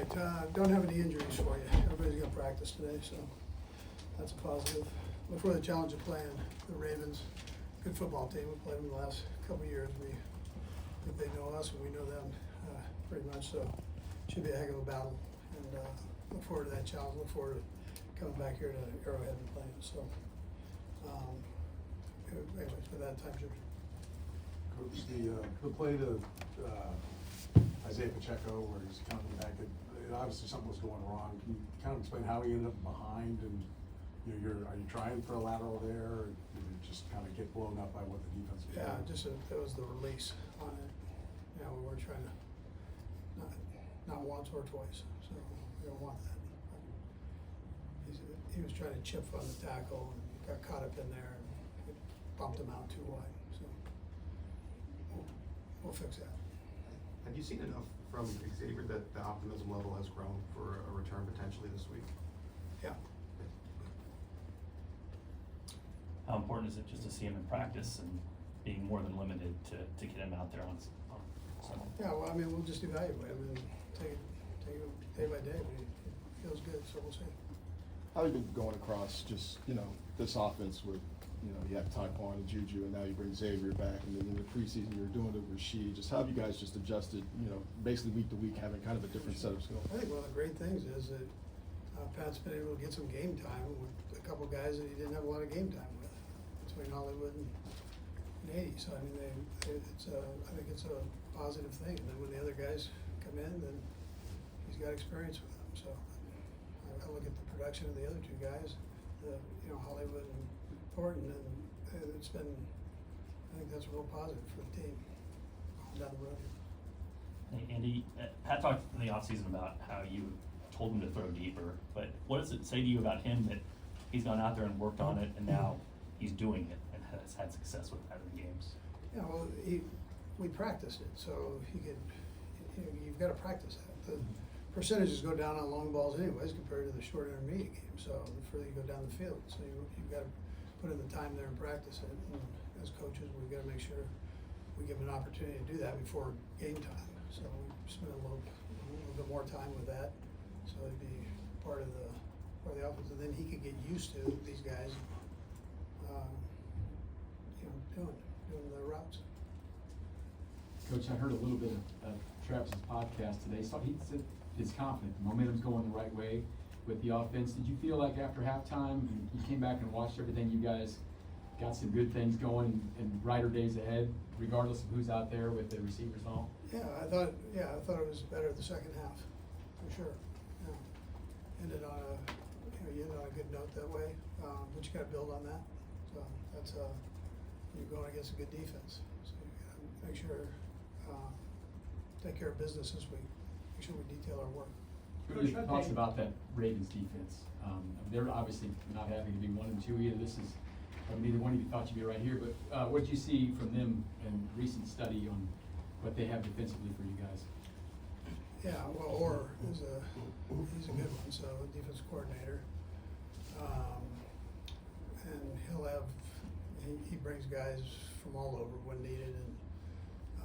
right, don't have any injuries for you. Everybody's got practice today, so that's a positive. Look for the challenge of playing the Ravens. Good football team. We played them the last couple of years. I think they know us and we know them pretty much, so should be a heck of a battle. And look forward to that challenge. Look forward to coming back here to Arrowhead and playing. So, anyways, with that, time, Jim. Coach, the play to Isaiah Pacheco, where he's coming back, obviously something was going wrong. Can you kind of explain how he ended up behind, and are you trying for a lateral there, or did it just kind of get blown up by what the defense was doing? Just that was the release on it. We were trying to not once or twice, so we don't want that. He was trying to chip on the tackle and got caught up in there and it bumped him out too wide. So we'll fix that. Have you seen enough from Xavier that the optimism level has grown for a return potentially this week? Yeah. How important is it just to see him in practice and being more than limited to get him out there on Sunday? Yeah, well, I mean, we'll just evaluate him and take it day by day, but he feels good, so we'll see. How have you been going across just, this offense with, you have Tyquan and Juju, and now you bring Xavier back, and then in the preseason you're doing it with Reid. Just how have you guys just adjusted, basically week to week, having kind of a different set of skills? I think one of the great things is that Pat's been able to get some game time with a couple guys that he didn't have a lot of game time with, between Hollywood and 80. So I mean, I think it's a positive thing. And then when the other guys come in, then he's got experience with them. So I look at the production of the other two guys, Hollywood and Thornton, and it's been, I think that's real positive for the team down the road. Hey, Andy, Pat talked in the offseason about how you told him to throw deeper, but what does it say to you about him that he's gone out there and worked on it and now he's doing it and has had success with that in the games? Yeah, well, we practiced it, so you've got to practice that. The percentages go down on long balls anyways compared to the short intermediate game, so the further you go down the field. So you've got to put in the time there and practice it. And as coaches, we've got to make sure we give him an opportunity to do that before game time. So we spend a little bit more time with that, so it'd be part of the offense. And then he could get used to these guys, doing the routes. Coach, I heard a little bit of Travis's podcast today. So he said he's confident. The momentum's going the right way with the offense. Did you feel like after halftime, you came back and watched everything, you guys got some good things going and brighter days ahead, regardless of who's out there with the receivers and all? I thought it was better the second half, for sure. Ended on you ended on a good note that way, but you got to build on that. So that's you're going against a good defense, so you got to make sure take care of business this week. Make sure we detail our work. What are your thoughts about that Ravens defense? They're obviously not having to be 1-2 either. This is neither one of you thought you'd be right here, but what did you see from them in recent study on what they have defensively for you guys? Yeah, well, Orr is he's a good one. So defensive coordinator, and he brings guys from all over when needed, and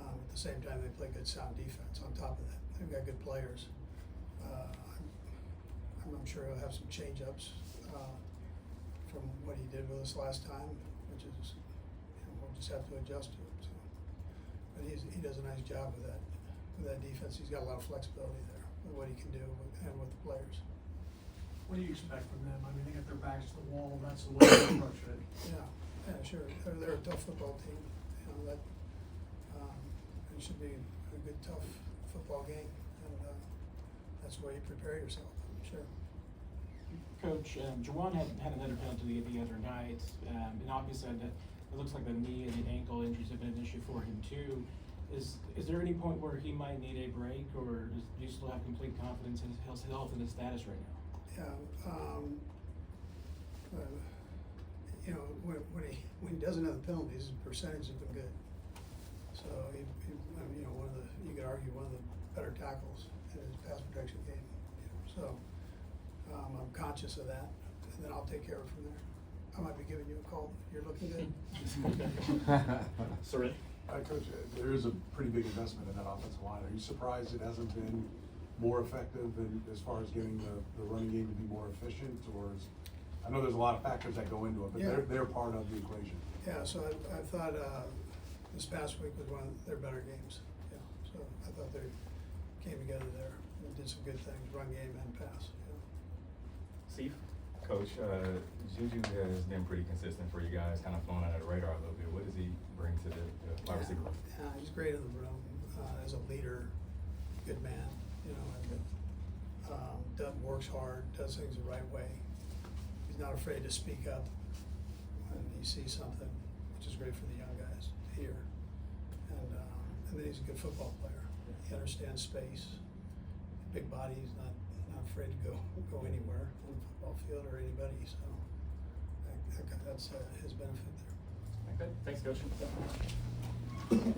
at the same time they play good sound defense. On top of that, they've got good players. I'm sure he'll have some change-ups from what he did with us last time, which is we'll just have to adjust to it. So, but he does a nice job with that defense. He's got a lot of flexibility there with what he can do and with the players. What do you expect from them? I mean, they got their backs to the wall, and that's the way they approach it. Yeah, sure. They're a tough football team. That it should be a good, tough football game, and that's the way you prepare yourself. Sure. Coach, Juwan had another penalty the other night, and obviously it looks like the knee and the ankle injuries have been an issue for him too. Is there any point where he might need a break, or do you still have complete confidence in his health and his status right now? Yeah, when he doesn't have the penalties, his percentage has been good. So you could argue one of the better tackles in his pass protection game. So I'm conscious of that, and then I'll take care of it from there. I might be giving you a call. You're looking good. Sorry. Coach, there is a pretty big investment in that offensive line. Are you surprised it hasn't been more effective in, as far as getting the running game to be more efficient, or is, I know there's a lot of factors that go into it, but Yeah. they're part of the equation. Yeah, so I thought, this past week was one of their better games, yeah, so I thought they came together there and did some good things, run game and pass, yeah. Steve? Coach, Juju has been pretty consistent for you guys, kind of flown under the radar a little bit. What does he bring to the wide receiver room? Yeah, he's great in the room, as a leader, good man, you know, works hard, does things the right way. He's not afraid to speak up when he sees something, which is great for the young guys to hear. And then he's a good football player. He understands space, big body, he's not afraid to go anywhere on the football field or anybody, so that's his benefit there. Okay, thanks, Coach.